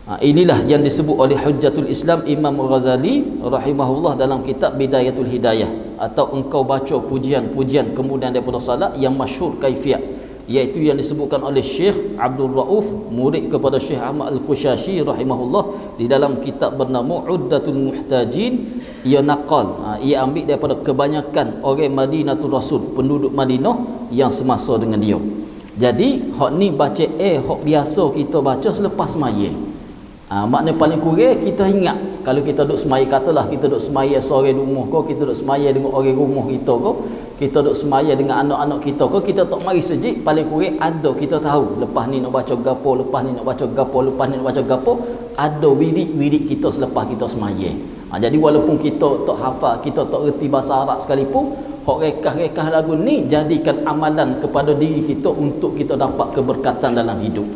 Inilah yang disebut oleh Hujjatul Islam Imam Ghazali rahimahullah dalam kitab Bidayatul Hidayah, atau engkau baca pujian-pujian kemudian daripada salat yang masyhur kaifiat, iaitu yang disebutkan oleh Syekh Abdul Rauf, murid kepada Syekh Ahmad Al-Qushashi rahimahullah, di dalam kitab bernama Uddatul Muhtajin. Ia naqal, ia ambil daripada kebanyakan orang Madinatul Rasul, penduduk Madinah yang semasa dengan dia. Jadi hak ni baca hak biasa kita baca selepas semaya. Maknanya paling kurang kita ingat, kalau kita duduk semaya, katalah kita duduk semaya seorang rumah kau, kita duduk semaya dengan orang rumah kita kau, kita duduk semaya dengan anak-anak kita kau, kita tak mari sejik, paling kurang ada kita tahu lepas ni nak baca gapo, lepas ni nak baca gapo, lepas ni nak baca gapo, ada wirid-wirid kita selepas kita semaya. Jadi walaupun kita tak hafal, kita tak reti bahasa Arab sekalipun, hak rekah-rekah lagu ni jadikan amalan kepada diri kita untuk kita dapat keberkatan dalam hidup.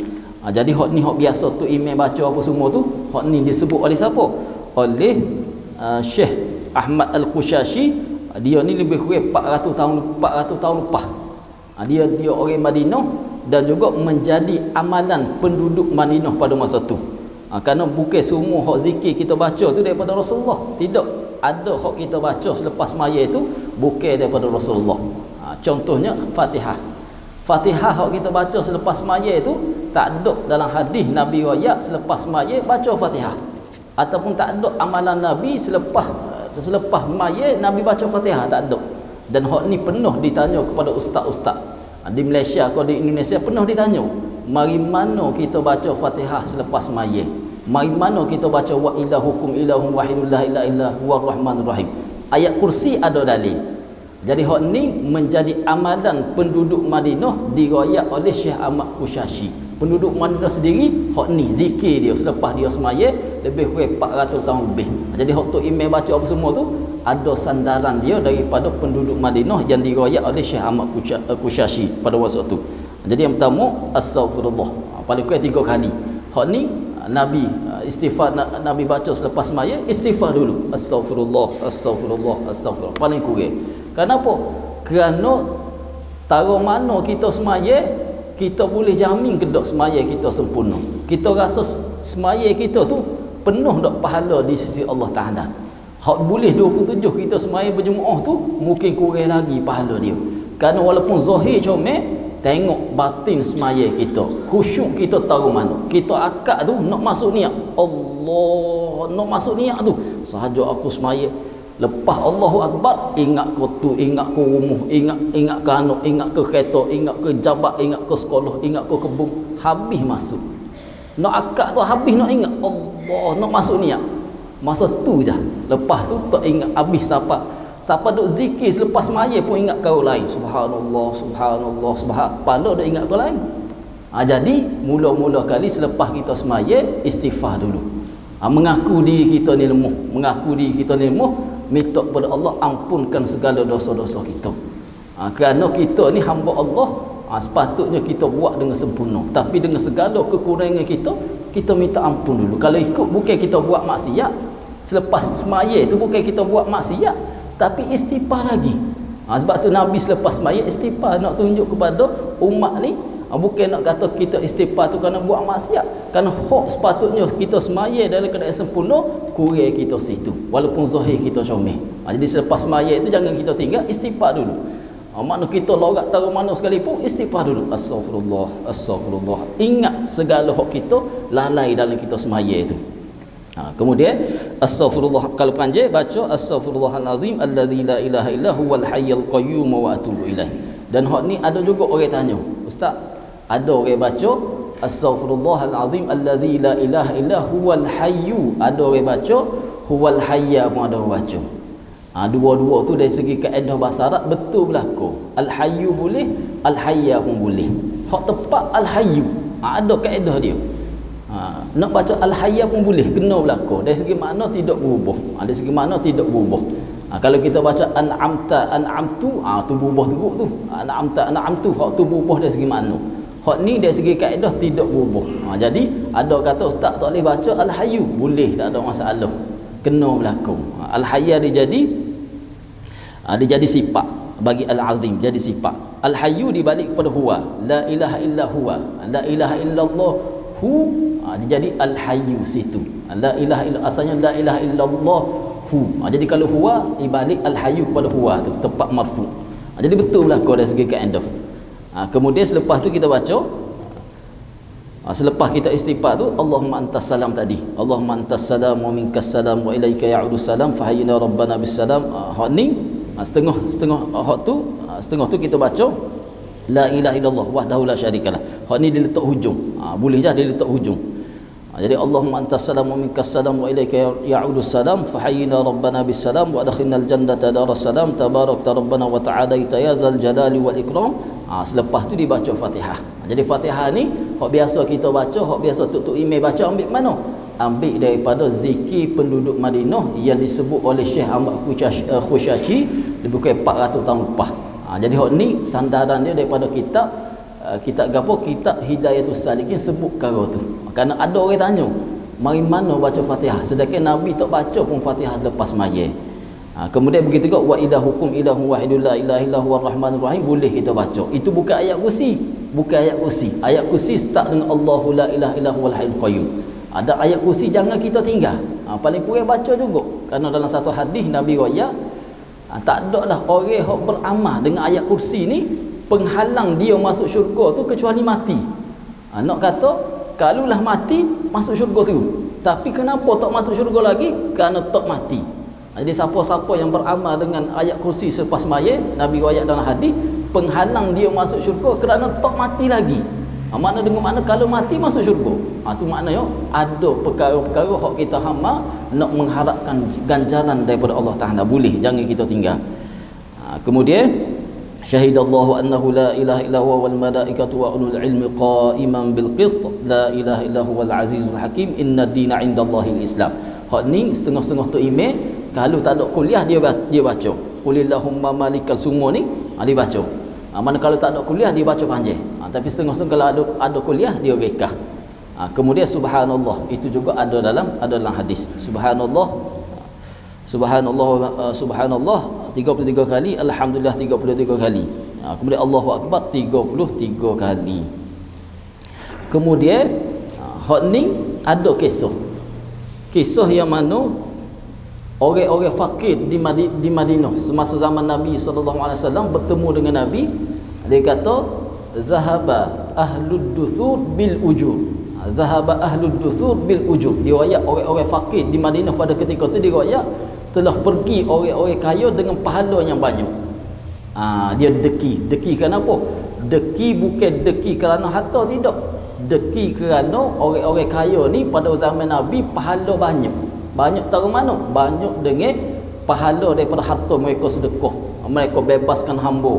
Jadi hak ni hak biasa tu imam baca apa semua tu, hak ni disebut oleh siapa? Oleh Syekh Ahmad Al-Qushashi. Dia ni lebih kurang 400 tahun lepas. Dia orang Madinah dan juga menjadi amalan penduduk Madinah pada masa tu. Kerana bukan semua hak zikir kita baca tu daripada Rasulullah. Tidak, ada hak kita baca selepas maya itu bukan daripada Rasulullah. Contohnya Fatihah. Fatihah hak kita baca selepas maya itu tak ada dalam hadis Nabi riwayat selepas maya baca Fatihah, ataupun tak ada amalan Nabi selepas maya Nabi baca Fatihah, tak ada. Dan hak ni penuh ditanya kepada ustaz-ustaz di Malaysia atau di Indonesia, penuh ditanya mari mana kita baca Fatihah selepas maya, mari mana kita baca wa ilahukum ilahun wahidun la ilaha illa huwar rahmanur rahim. Ayat kursi ada dalil. Jadi hak ni menjadi amalan penduduk Madinah diriwayat oleh Syekh Ahmad Qushashi. Penduduk Madinah sendiri hak ni zikir dia selepas dia semaya lebih kurang 400 tahun lebih. Jadi hak tu imam baca apa semua tu ada sandaran dia daripada penduduk Madinah yang diriwayat oleh Syekh Ahmad Qushashi pada masa tu. Jadi yang pertama astaghfirullah, paling kurang 3 kali. Hak ni Nabi istighfar, Nabi baca selepas semaya istighfar dulu, astaghfirullah astaghfirullah astaghfirullah, paling kurang. Kenapa? Kerana taruh mana kita semaya, kita boleh jamin kedok semaya kita sempurna. Kita rasa semaya kita tu penuh dak pahala di sisi Allah Taala. Hak boleh 27 kita semaya berjemaah tu mungkin kurang lagi pahala dia. Kerana walaupun zahir comel, tengok batin semaya kita, khusyuk kita taruh mana. Kita akad tu nak masuk niat Allah, nak masuk niat tu sahaja aku semaya. Lepas Allahu Akbar, ingat ke tu, ingat ke rumah, ingat ke anak, ingat ke kereta, ingat ke jabat, ingat ke sekolah, ingat ke kebun, habis masuk. Nak akad tu habis nak ingat Allah, nak masuk niat. Masa tu je. Lepas tu tak ingat habis siapa duk zikir selepas maya pun ingat kau lain. Subhanallah, subhanallah, pada duk ingat kau lain. Jadi mula-mula kali selepas kita semaya istighfar dulu. Mengaku diri kita ni lemah, minta kepada Allah ampunkan segala dosa-dosa kita. Kerana kita ni hamba Allah, sepatutnya kita buat dengan sempurna, tapi dengan segala kekurangan kita minta ampun dulu. Kalau ikut bukan kita buat maksiat, selepas semaya itu bukan kita buat maksiat, tapi istighfar lagi. Sebab tu Nabi selepas semaya istighfar, nak tunjuk kepada umat ni, bukan nak kata kita istighfar tu kerana buat maksiat, kerana hak sepatutnya kita semaya dalam keadaan sempurna, kurang kita situ walaupun zahir kita comel. Jadi selepas semaya itu jangan kita tinggal, istighfar dulu. Makna kita lorak taruh mana sekalipun istighfar dulu, astaghfirullah astaghfirullah, ingat segala hak kita lalai dalam kita semaya itu. Kemudian astaghfirullah, kalau panjang baca astaghfirullahalazim alladzi la ilaha illa huwal hayyul qayyum wa atubu ilaih. Dan hak ni ada juga orang tanya, ustaz, ada orang baca astaghfirullahalazim alladzi la ilaha illa huwal hayyu, ada orang baca huwal hayya pun ada orang baca. Dua-dua tu dari segi kaedah bahasa Arab betul berlaku. Al-hayyu boleh, al-hayya pun boleh. Hak tepat al-hayyu, ada kaedah dia. Nak baca al-hayya pun boleh, kena berlaku. Dari segi makna tidak berubah. Dari segi makna tidak berubah. Kalau kita baca an'amta, an'amtu, tu berubah teruk tu. An'amta, an'amtu, hak tu berubah dari segi makna. Hak ni dari segi kaedah tidak berubah. Jadi ada kata ustaz tak boleh baca al-hayyu, boleh, tak ada masalah. Kena berlaku. Al-hayya dia jadi sifat bagi al-azim, jadi sifat. Al-hayyu dibalik kepada huwa, la ilaha illa huwa, la ilaha illallah hu, dia jadi al-hayyu situ. La ilaha illa, asalnya la ilaha illallah hu. Jadi kalau huwa dibalik al-hayyu kepada huwa tu tepat marfu. Jadi betul berlaku dari segi kaedah. Kemudian selepas tu kita baca, selepas kita istighfar tu, Allahumma antas salam tadi, Allahumma antas salam wa minkas salam wa ilaika ya'udus salam fahayyina rabbana bis salam. Hak ni setengah hak tu, setengah tu kita baca la ilaha illallah wahdahu la syarikalah. Hak ni dia letak hujung. Boleh je dia letak hujung. Jadi Allahumma antas salam wa minkas salam wa ilaika ya'udus salam fahayyina rabbana bis salam wa adkhilnal jannata daras salam tabarakta rabbana wa ta'alaita ya dzal jalali wal ikram. Selepas tu dibaca Fatihah. Jadi Fatihah ni hak biasa kita baca, hak biasa tok imam baca, ambil mana? Ambil daripada zikir penduduk Madinah yang disebut oleh Syekh Ahmad Khushashi lebih kurang 400 tahun lepas. Jadi hak ni sandaran dia daripada kitab kitab Hidayatus Salikin sebut perkara tu. Kerana ada orang tanya, mari mana baca Fatihah sedangkan Nabi tak baca pun Fatihah lepas mayat. Kemudian begitu juga wa ilahukum ilahun wahidul la ilaha illahu arrahmanur rahim, boleh kita baca. Itu bukan ayat kursi, bukan ayat kursi. Ayat kursi start dengan Allahu la ilaha illahu wal hayyul qayyum. Ada ayat kursi jangan kita tinggal. Paling kurang baca juga. Kerana dalam satu hadis Nabi riwayat, tak ada lah orang yang beramal dengan ayat kursi ni penghalang dia masuk syurga tu kecuali mati. Nak kata kalulah mati masuk syurga tu, tapi kenapa tak masuk syurga lagi? Kerana tak mati. Jadi siapa-siapa yang beramal dengan ayat kursi selepas mayat, Nabi riwayat dalam hadis, penghalang dia masuk syurga kerana tak mati lagi. Makna dengan makna kalau mati masuk syurga. Tu maknanya ada perkara-perkara hak kita hamba nak mengharapkan ganjaran daripada Allah Taala, boleh, jangan kita tinggal. Kemudian syahidallahu annahu la ilaha illa huwa wal malaikatu wa ulul ilmi qa'iman bil qist la ilaha illa huwal azizul hakim inna ad-dina 'indallahil islam. Hak ni setengah-setengah tu imam kalau tak ada kuliah dia baca qulillahumma malikal semua ni dia baca. Mana kalau tak ada kuliah dia baca panjang. Tapi setengah-setengah kalau ada kuliah dia rekah. Kemudian subhanallah itu juga ada dalam hadis. Subhanallah 33 kali, alhamdulillah 33 kali. Kemudian Allahu akbar 33 kali. Kemudian hak ni ada kisah yang mana orang-orang fakir di Madinah semasa zaman Nabi SAW bertemu dengan Nabi. Dia kata zahaba ahlud duthur bil ujur. Zahaba ahlud duthur bil ujur. Riwayat orang-orang fakir di Madinah pada ketika itu diriwayat telah pergi orang-orang kaya dengan pahala yang banyak. Dia deki kenapa? Deki bukan deki kerana harta, tidak. Deki kerana orang-orang kaya ni pada zaman Nabi pahala banyak. Banyak tahu mana? Banyak dengan pahala daripada harta mereka sedekah. Mereka bebaskan hamba.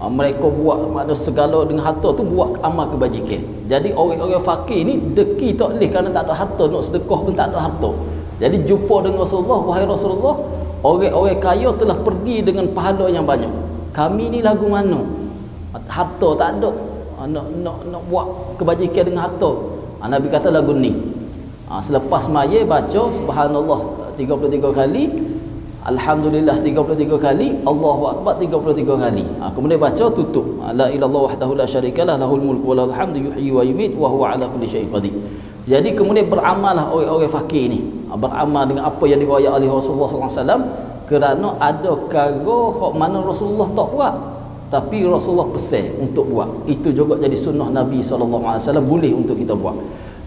Mereka buat ada segala dengan harta tu, buat amal kebajikan. Jadi orang-orang fakir ni deki tak boleh kerana tak ada harta, nak sedekah pun tak ada harta. Jadi jumpa dengan Rasulullah, wahai Rasulullah, orang-orang kaya telah pergi dengan pahala yang banyak. Kami ni lagu mana? Harta tak ada. Nak buat kebajikan dengan harta. Nabi kata lagu ni. Selepas mayat baca subhanallah 33 kali, alhamdulillah 33 kali, Allahu akbar 33 kali. Kemudian baca tutup. La ilallah wahdahu la syarikalah lahul mulku wa lahul hamdu yuhyi wa yumiit wa huwa ala kulli syai'in qadir. Jadi kemudian beramallah orang-orang fakir ni. Beramal dengan apa yang diriwayat oleh Rasulullah SAW, kerana ada perkara hak mana Rasulullah tak buat tapi Rasulullah pesan untuk buat. Itu juga jadi sunnah Nabi SAW, boleh untuk kita buat.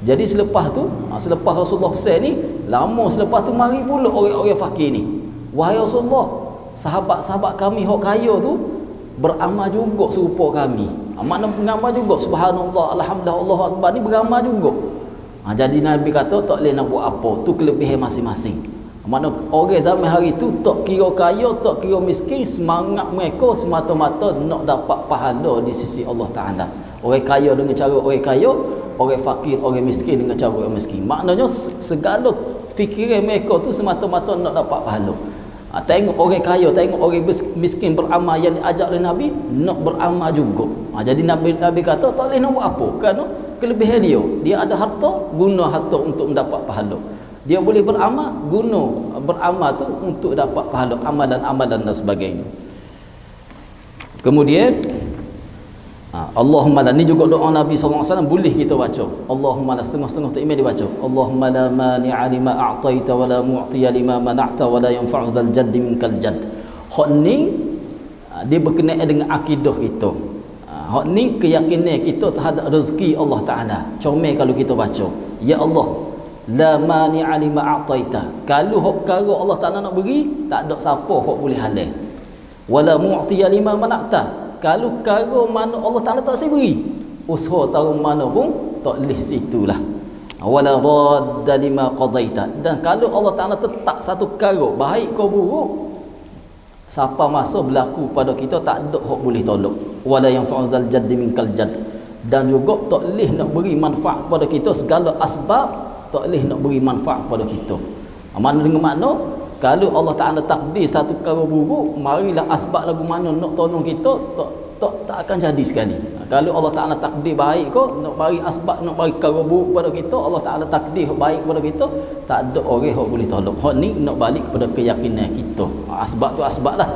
Jadi selepas tu, selepas Rasulullah pesan ni, lama selepas tu mari pula orang-orang fakir ni, wahai Rasulullah, sahabat-sahabat kami hak kaya tu beramal juga serupa kami. Makna beramal juga subhanallah, alhamdulillah, Allahu akbar ni beramal juga. Jadi Nabi kata tak boleh nak buat apa, tu kelebihan masing-masing. Mana orang zaman hari tu tak kira kaya, tak kira miskin, semangat mereka semata-mata nak dapat pahala di sisi Allah Ta'ala. Orang kaya dengan cara orang kaya, orang fakir, orang miskin dengan cara orang miskin. Maknanya segala fikiran mereka tu semata-mata nak dapat pahala. Tengok orang kaya, tengok orang miskin beramal yang diajak oleh Nabi, nak beramal juga. Jadi Nabi kata tak boleh nak buat apa, kerana kelebihan dia ada harta, guna harta untuk mendapat pahala. Dia boleh beramal, guna beramal tu untuk dapat pahala, amalan-amalan dan sebagainya. Kemudian Allahumma la, ni juga doa Nabi SAW, boleh kita baca. Allahumma la, setengah-setengah tak imam dibaca. Allahumma la mani'a lima a'taita wa la mu'tiya lima mana'ta wa la yanfa'u dzal jaddi minkal jadd. Hak ni dia berkenaan dengan akidah kita. Hak ni keyakinan kita terhadap rezeki Allah Ta'ala. Comel kalau kita baca, ya Allah, la mani'a lima a'taita. Kalau hak perkara Allah Ta'ala nak beri, tak ada siapa hak boleh halal. Wala mu'tiya lima mana'ta. Kalau perkara mana Allah Ta'ala tak saya beri, usaha tahu mana pun tak leh situlah. Wala radda lima qadaita. Dan kalau Allah Ta'ala tetap satu perkara, baik ke buruk, siapa masa berlaku pada kita, tak ada hak boleh tolak. Wala yanfa'u dzal jaddi minkal jadd. Dan juga tak leh nak beri manfaat pada kita, segala asbab tak boleh nak beri manfaat kepada kita. Mana dengan makna, kalau Allah Ta'ala takdir satu perkara buruk, marilah asbab lagu mana nak tolong kita, tak akan jadi sekali. Kalau Allah Ta'ala takdir baik ke, nak bagi asbab, nak bagi perkara buruk kepada kita, Allah Ta'ala takdir baik kepada kita, tak ada orang yang boleh tolong. Hak ni nak balik kepada keyakinan kita. Asbab tu asbab lah.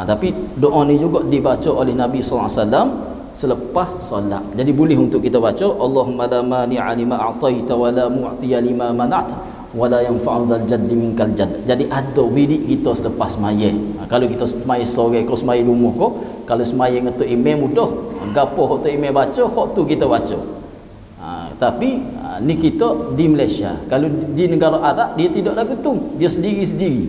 Tapi doa ni juga dibaca oleh Nabi SAW selepas solat. Jadi boleh untuk kita baca, Allahumma la mani'a lima a'taita wa la mu'tiya lima mana'ta wa la yanfa'u dzal jaddi minkal jadd. Jadi ada wirid kita selepas sembahyang. Kalau kita sembahyang sore ke sembahyang rumah ke, kalau sembahyang dengan tok imam mudah, gapo hak tok imam baca, hak tu kita baca. Tapi ni kita di Malaysia. Kalau di negara Arab dia tidak lagu tu, dia sendiri-sendiri.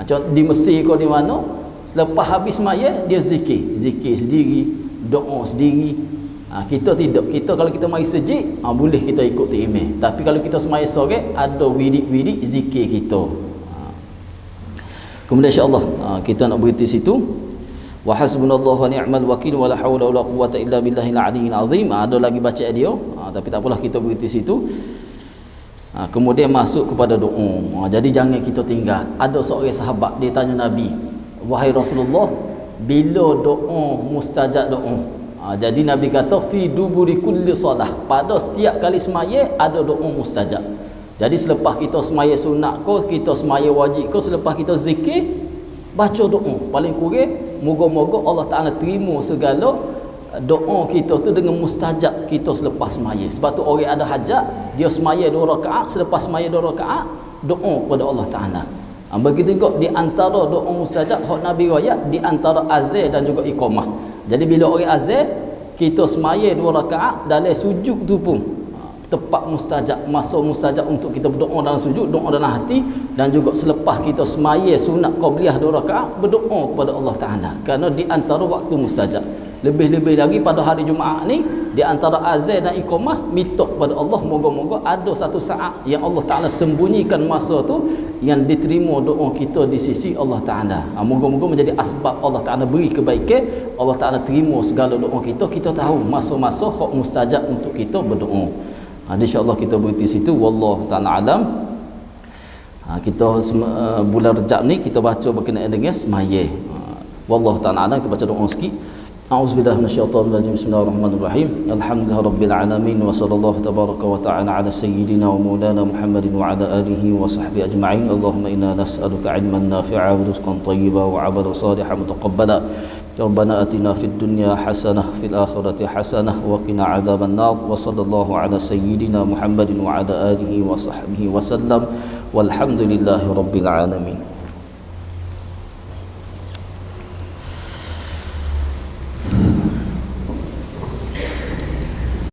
Contoh di Mesir ke di mana, selepas habis sembahyang dia zikir sendiri, doa sendiri. Kita tidak. Kita kalau kita mari sejid, boleh kita ikut imam. Tapi kalau kita sembahyang sore, ada wirid-wirid zikir kita. Kemudian insya-Allah kita nak berhenti situ. Wa hasbunallahu wa ni'mal wakil wa la haula wa la quwwata illa billahil aliyyil azim. Ada lagi baca dia, tapi tak apalah, kita berhenti situ. Kemudian masuk kepada doa. Jadi jangan kita tinggal. Ada seorang sahabat dia tanya Nabi, wahai Rasulullah, bila doa mustajab doa? Jadi Nabi kata, fi duburi kulli solah, pada setiap kali sembahyang ada doa mustajab. Jadi selepas kita sembahyang sunat ko, kita sembahyang wajib ko, selepas kita zikir, baca doa. Paling kurang moga-moga Allah Ta'ala terima segala doa kita tu dengan mustajab kita selepas sembahyang. Sebab tu orang ada hajat, dia sembahyang 2 rakaat, selepas sembahyang 2 rakaat doa kepada Allah Ta'ala. Begitu juga di antara doa mustajab hak Nabi riwayat, di antara azan dan juga iqamah. Jadi bila orang azan, kita sembahyang 2 rakaat, dalam sujud tu pun tepat mustajab, masa mustajab untuk kita berdoa dalam sujud, doa dalam hati. Dan juga selepas kita sembahyang sunat qabliyah 2 rakaat, berdoa kepada Allah Ta'ala, kerana di antara waktu mustajab. Lebih-lebih lagi pada hari Jumaat ni, di antara azan dan iqamah, minta kepada Allah moga-moga ada satu saat yang Allah Ta'ala sembunyikan masa tu, yang diterima doa kita di sisi Allah Ta'ala. Moga-moga menjadi asbab Allah Ta'ala beri kebaikan, Allah Ta'ala terima segala doa kita. Kita tahu masa-masa hak mustajab untuk kita berdoa. InsyaAllah kita berhenti situ. Wallahu ta'ala alam. Kita bulan Rejab ni kita baca berkenaan dengan sembahyang. Wallahu ta'ala alam. Kita baca doa sikit. A'udzubillahi minasyaitonir rajim. Bismillahirrahmanirrahim. Alhamdulillahirabbil alamin wa sallallahu tabaraka wa ta'ala ala sayyidina wa maulana Muhammadin wa ala alihi wa sahbihi ajma'in. Allahumma inna nas'aluka 'ilman nafi'a wa rizqan thayyiban wa 'amalan salihan mutaqabbala. Rabbana atina fid dunya hasanah fil akhirati hasanah wa qina 'adzaban nar. Wa sallallahu ala sayyidina Muhammadin wa ala alihi wa sahbihi wa sallam. Walhamdulillahirabbil alamin.